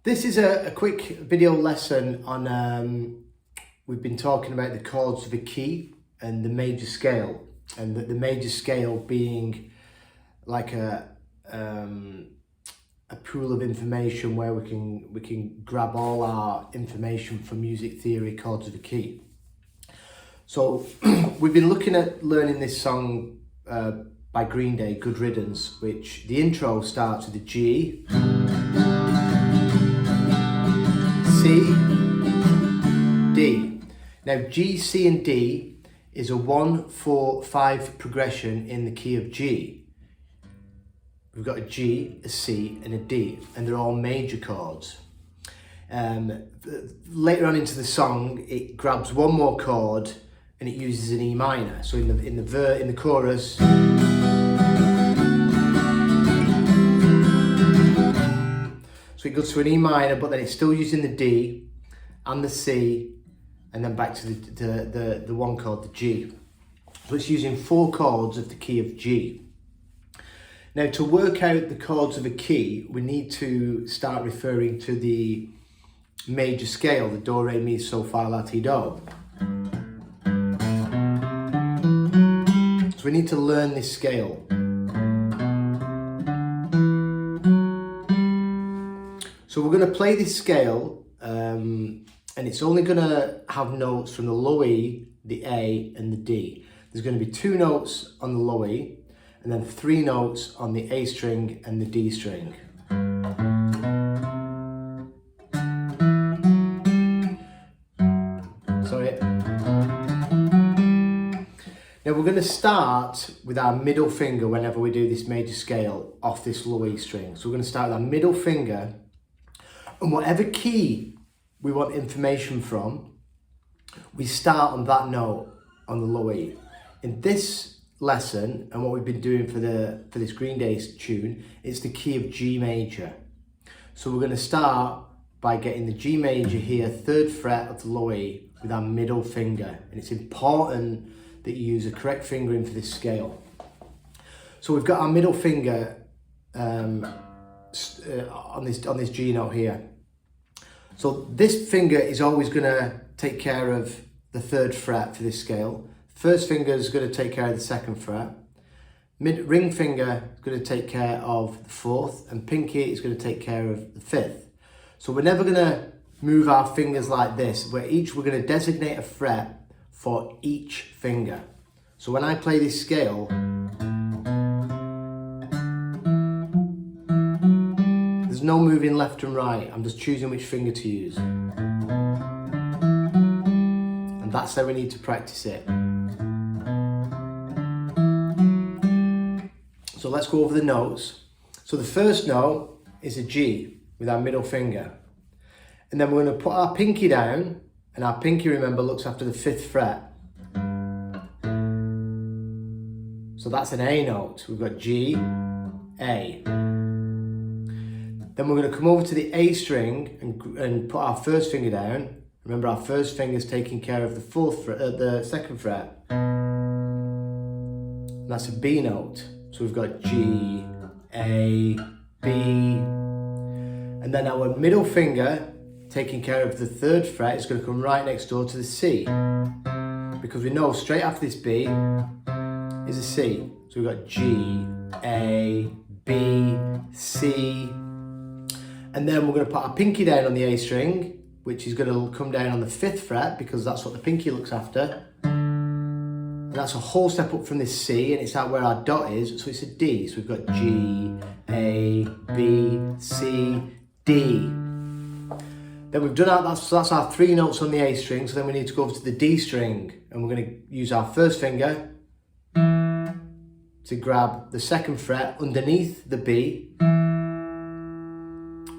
This is a quick video lesson on, we've been talking about the chords of a key and the major scale, and the major scale being like a pool of information where we can grab all our information from music theory, chords of a key. So we've been looking at learning this song by Green Day, Good Riddance, which the intro starts with a G, C, D. Now G, C and D is a 1-4-5 progression in the key of G. We've got a G, a C and a D, and they're all major chords. Later on into the song, it grabs one more chord and it uses an E minor. So in the chorus, so it goes to an E minor, but then it's still using the D and the C, and then back to the one chord, the G. So it's using 4 chords of the key of G. Now, to work out the chords of a key, we need to start referring to the major scale, the do, re, mi, so, fa, la, ti, do. So we need to learn this scale. So we're going to play this scale, and it's only going to have notes from the low E, the A and the D. There's going to be 2 notes on the low E, and then 3 notes on the A string and the D string. Sorry. Now we're going to start with our middle finger whenever we do this major scale off this low E string. So we're going to start with our middle finger, and whatever key we want information from, we start on that note on the low E. In this lesson, and what we've been doing for this Green Day tune, it's the key of G major. So we're going to start by getting the G major here, 3rd fret of the low E, with our middle finger. And it's important that you use a correct fingering for this scale. So we've got our middle finger on this G note here. So this finger is always going to take care of the 3rd fret for this scale. First finger is going to take care of the 2nd fret. Ring finger is going to take care of the 4th, and pinky is going to take care of the 5th. So we're never going to move our fingers like this. We're going to designate a fret for each finger. So when I play this scale, there's no moving left and right. I'm just choosing which finger to use. And that's how we need to practice it. So let's go over the notes. So the first note is a G with our middle finger. And then we're going to put our pinky down, and our pinky, remember, looks after the 5th fret. So that's an A note. We've got G, A. Then we're going to come over to the A string and put our first finger down. Remember, our first finger is taking care of the 4th fret, the 2nd fret. And that's a B note. So we've got G, A, B. And then our middle finger, taking care of the 3rd fret, is going to come right next door to the C. Because we know straight after this B is a C. So we've got G, A, B, C. And then we're going to put our pinky down on the A string, which is going to come down on the 5th fret because that's what the pinky looks after. And that's a whole step up from this C, and it's out where our dot is, so it's a D. So we've got G, A, B, C, D. Then we've done that, so that's our 3 notes on the A string, so then we need to go over to the D string, and we're going to use our first finger to grab the 2nd fret underneath the B,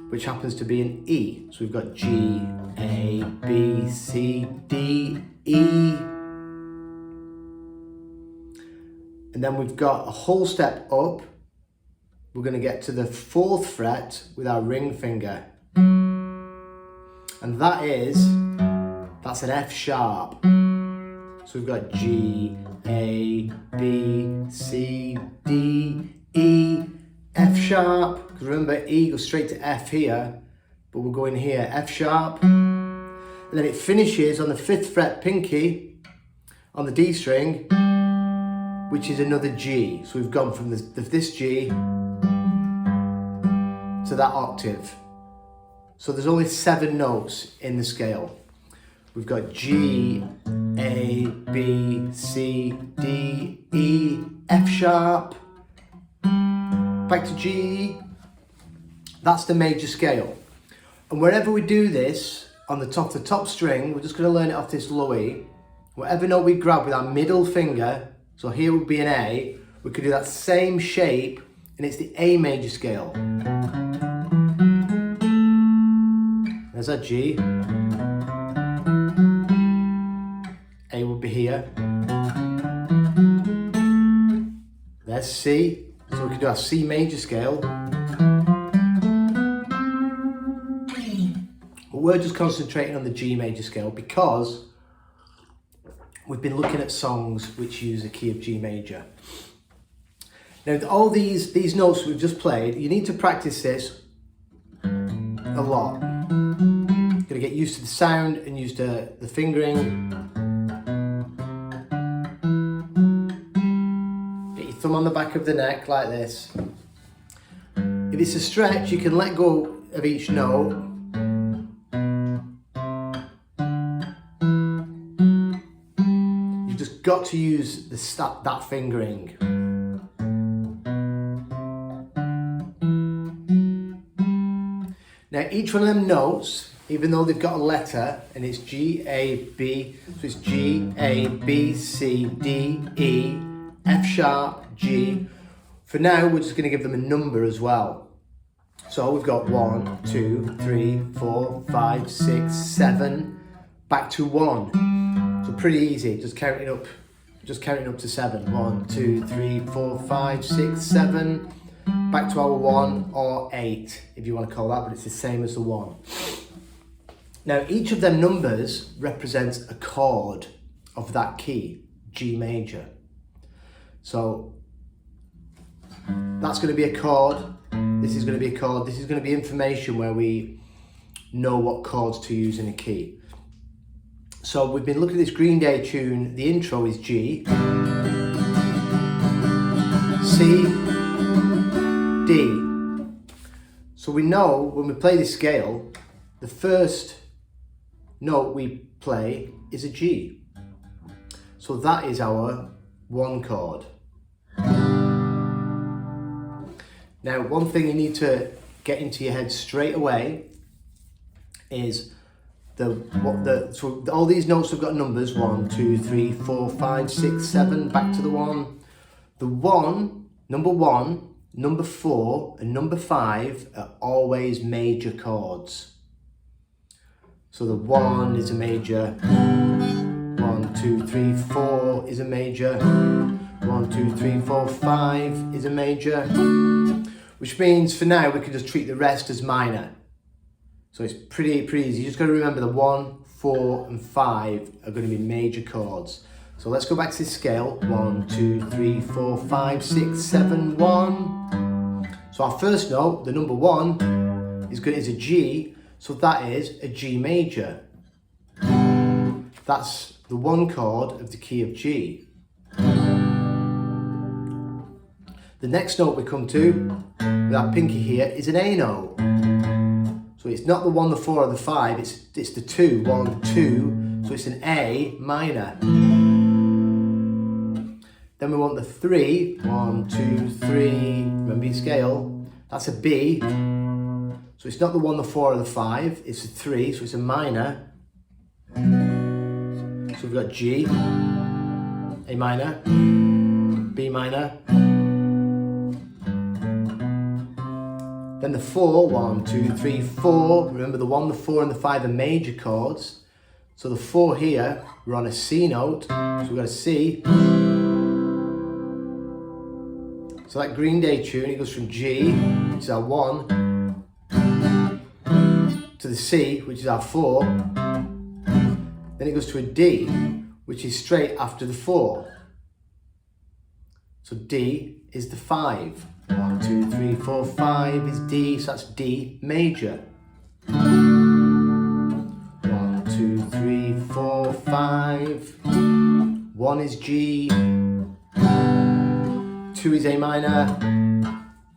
which happens to be an E. So we've got G, A, B, C, D, E. And then we've got a whole step up. We're going to get to the 4th fret with our ring finger. And that's an F sharp. So we've got G, A, B, C, D, E, F sharp. Because remember, E goes straight to F here. but we'll go in here, F sharp, and then it finishes on the 5th fret pinky on the D string, which is another G. So we've gone from this G to that octave. So there's only 7 notes in the scale. We've got G, A, B, C, D, E, F sharp, back to G. That's the major scale. And wherever we do this, on the top string, we're just going to learn it off this low E. Whatever note we grab with our middle finger, so here would be an A, we could do that same shape, and it's the A major scale. There's our G. A would be here. There's C. So we could do our C major scale. But we're just concentrating on the G major scale because we've been looking at songs which use a key of G major. Now, all these notes we've just played, you need to practice this a lot. You're gonna get used to the sound and used to the fingering. Get your thumb on the back of the neck like this. If it's a stretch, you can let go of each note. You've just got to use that fingering. Now each one of them notes, even though they've got a letter, and it's G, A, B, so it's G, A, B, C, D, E, F sharp, G. For now, we're just going to give them a number as well. So we've got 1, 2, 3, 4, 5, 6, 7, back to 1. So pretty easy, just counting up to 7. 1, 2, 3, 4, 5, 6, 7. Back to our 1 or 8, if you want to call that, but it's the same as the 1. Now, each of them numbers represents a chord of that key, G major. So that's going to be a chord, this is going to be a chord, this is going to be information where we know what chords to use in a key. So we've been looking at this Green Day tune, the intro is G, C, D. So we know when we play this scale, the first note we play is a G. So that is our 1 chord. Now, one thing you need to get into your head straight away is so all these notes have got numbers 1, 2, 3, 4, 5, 6, 7, back to the 1. The 1, number 1, number 4 and number 5 are always major chords. So the 1 is a major, 1, 2, 3, 4 is a major, 1, 2, 3, 4, 5 is a major, which means for now we can just treat the rest as minor. So it's pretty easy. You just got to remember the 1, 4 and 5 are going to be major chords. So let's go back to this scale. 1, 2, 3, 4, 5, 6, 7, 1. So our first note, the number 1, is a G, so that is a G major. That's the 1 chord of the key of G. The next note we come to, with our pinky here, is an A note. So it's not the 1, the 4 or the 5, it's the 2, 1, 2, so it's an A minor. Then we want the 3, 1, 2, 3, remember your scale, that's a B. So it's not the 1, the 4 or the 5, it's a 3, so it's a minor. So we've got G, A minor, B minor. Then the 4, 1, 2, 3, 4. Remember the 1, the 4 and the 5 are major chords. So the 4 here, we're on a C note, so we've got a C. So that Green Day tune, it goes from G, which is our 1, to the C, which is our 4. Then it goes to a D, which is straight after the 4. So D is the 5. 1, 2, 3, 4, 5 is D, so that's D major. 2, 3, 4, 5. 1 is G, 2 is A minor,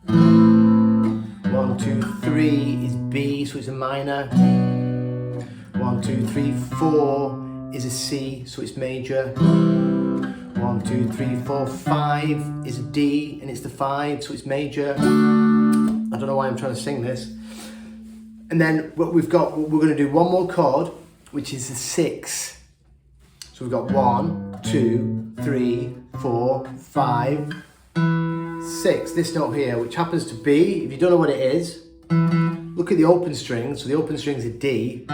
1, 2, 3 is B, so it's a minor. 1, 2, 3, 4 is a C, so it's major. 1, 2, 3, 4, 5 is a D, and it's the 5, so it's major. I don't know why I'm trying to sing this. And then what we're going to do one more chord, which is the 6. So we've got 1, 2, 3, 4, 5, 6. This note here, which happens to be, if you don't know what it is, look at the open string. So the open string is a D.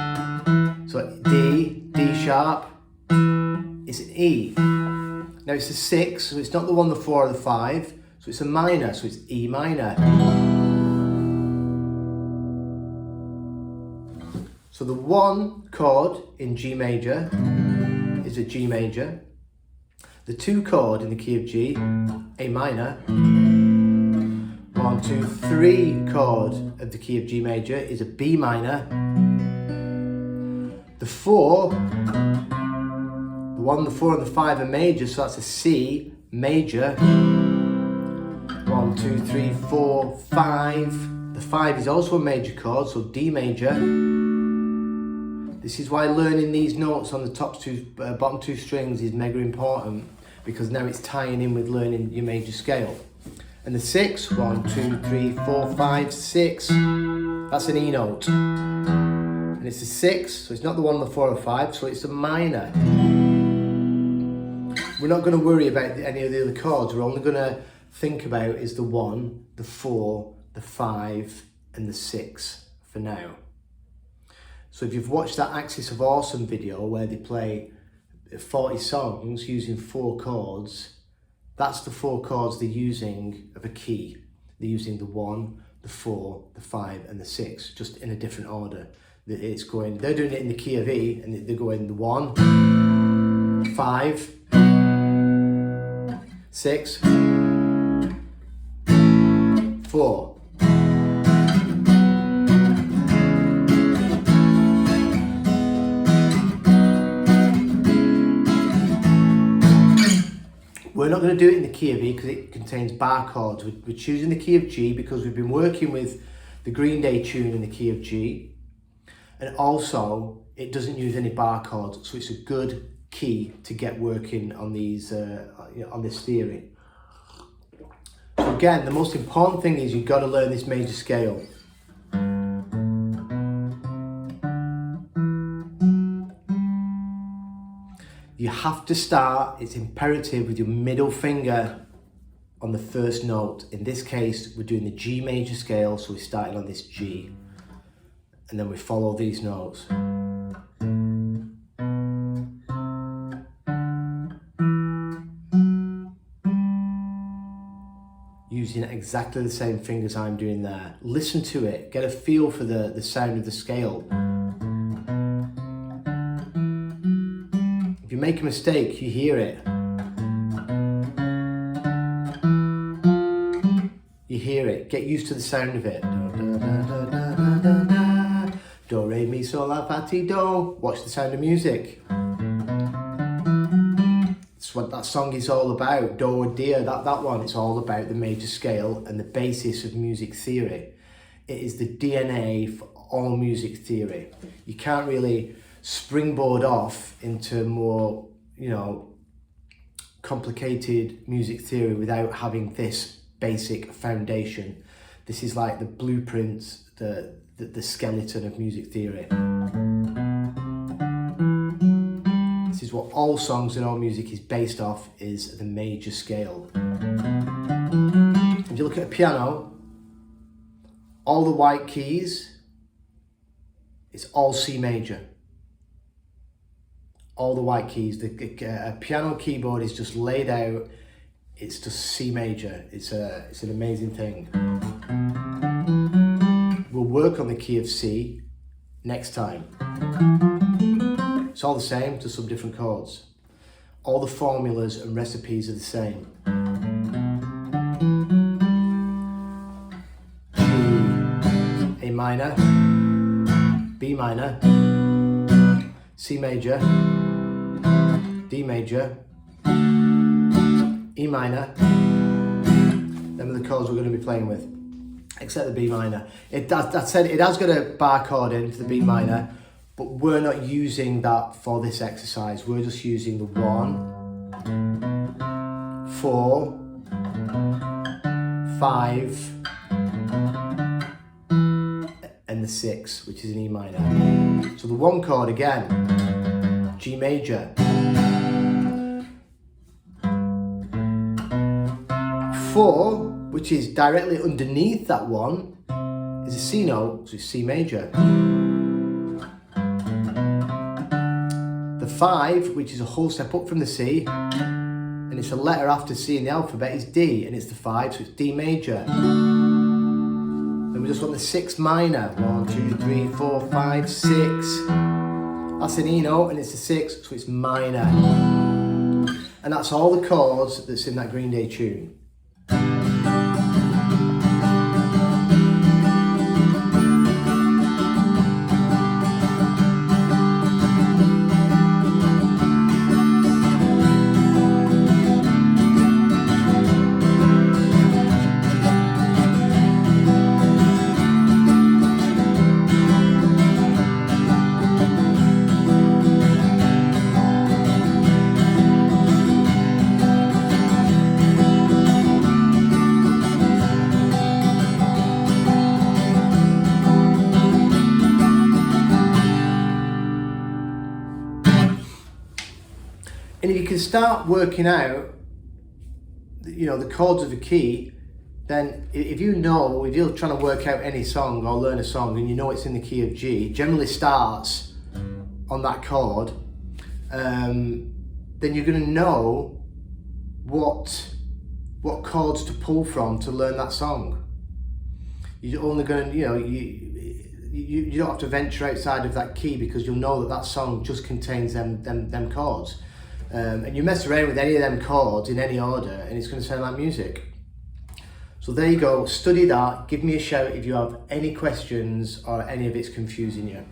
So D, D sharp, is an E. Now it's a 6, so it's not the 1, the 4, or the 5. So it's a minor, so it's E minor. So the 1 chord in G major is a G major. The 2 chord in the key of G, A minor. 1, 2, 3 chord of the key of G major is a B minor. The 4, the 1, the 4 and the 5 are major, so that's a C major. 1, 2, 3, 4, 5. The 5 is also a major chord, so D major. This is why learning these notes on the bottom two strings is mega important, because now it's tying in with learning your major scale. And the 6, 1, 2, 3, 4, 5, 6, that's an E note. And it's a 6, so it's not the 1, the 4, or 5, so it's a minor. We're not going to worry about any of the other chords. We're only going to think about is the 1, the 4, the 5, and the 6 for now. So if you've watched that Axis of Awesome video where they play 40 songs using 4 chords, that's the 4 chords they're using of a key. They're using the 1, the 4, the 5, and the 6, just in a different order. They're doing it in the key of E, and they're going the 1, 5, 6, 4. We're not going to do it in the key of E because it contains bar chords. We're choosing the key of G because we've been working with the Green Day tune in the key of G. And also, it doesn't use any bar chords, so it's a good key to get working on these on this theory. So again, the most important thing is you've got to learn this major scale. You have to start, it's imperative, with your middle finger on the first note. In this case, we're doing the G major scale, so we're starting on this G. And then we follow these notes. Using exactly the same fingers I'm doing there. Listen to it, get a feel for the sound of the scale. If you make a mistake, you hear it. You hear it, get used to the sound of it. Do, re, mi, sol, la, fa, ti, do. Watch the sound of music. It's what that song is all about. Do, dear, that one, it's all about the major scale and the basis of music theory. It is the DNA for all music theory. You can't really springboard off into more, complicated music theory without having this basic foundation. This is like the blueprints, the skeleton of music theory. This is what all songs and all music is based off, is the major scale. If you look at a piano, all the white keys, it's all C major. All the white keys, a piano keyboard is just laid out, it's just C major. It's an amazing thing. We'll work on the key of C next time. It's all the same, just some different chords. All the formulas and recipes are the same. G, A minor, B minor, C major, D major, E minor. Them are the chords we're going to be playing with, except the B minor. That said, it has got a bar chord in for the B minor, but we're not using that for this exercise. We're just using the 1, 4, 5, and the 6, which is an E minor. So the 1 chord again, G major. 4, which is directly underneath that 1, is a C note, so it's C major. The 5, which is a whole step up from the C, and it's a letter after C in the alphabet, is D, and it's the 5, so it's D major. Then we just want the 6 minor. 1, 2, 3, 4, 5, 6. That's an E note, and it's a 6, so it's minor. And that's all the chords that's in that Green Day tune. And if you can start working out, you know, the chords of a key, then if you're trying to work out any song or learn a song and you know it's in the key of G, generally starts on that chord, then you're going to know what chords to pull from to learn that song. You're only going to, you don't have to venture outside of that key, because you'll know that song just contains them chords. And you mess around with any of them chords in any order and it's going to sound like music. So there you go, study that, give me a shout if you have any questions or any of it's confusing you.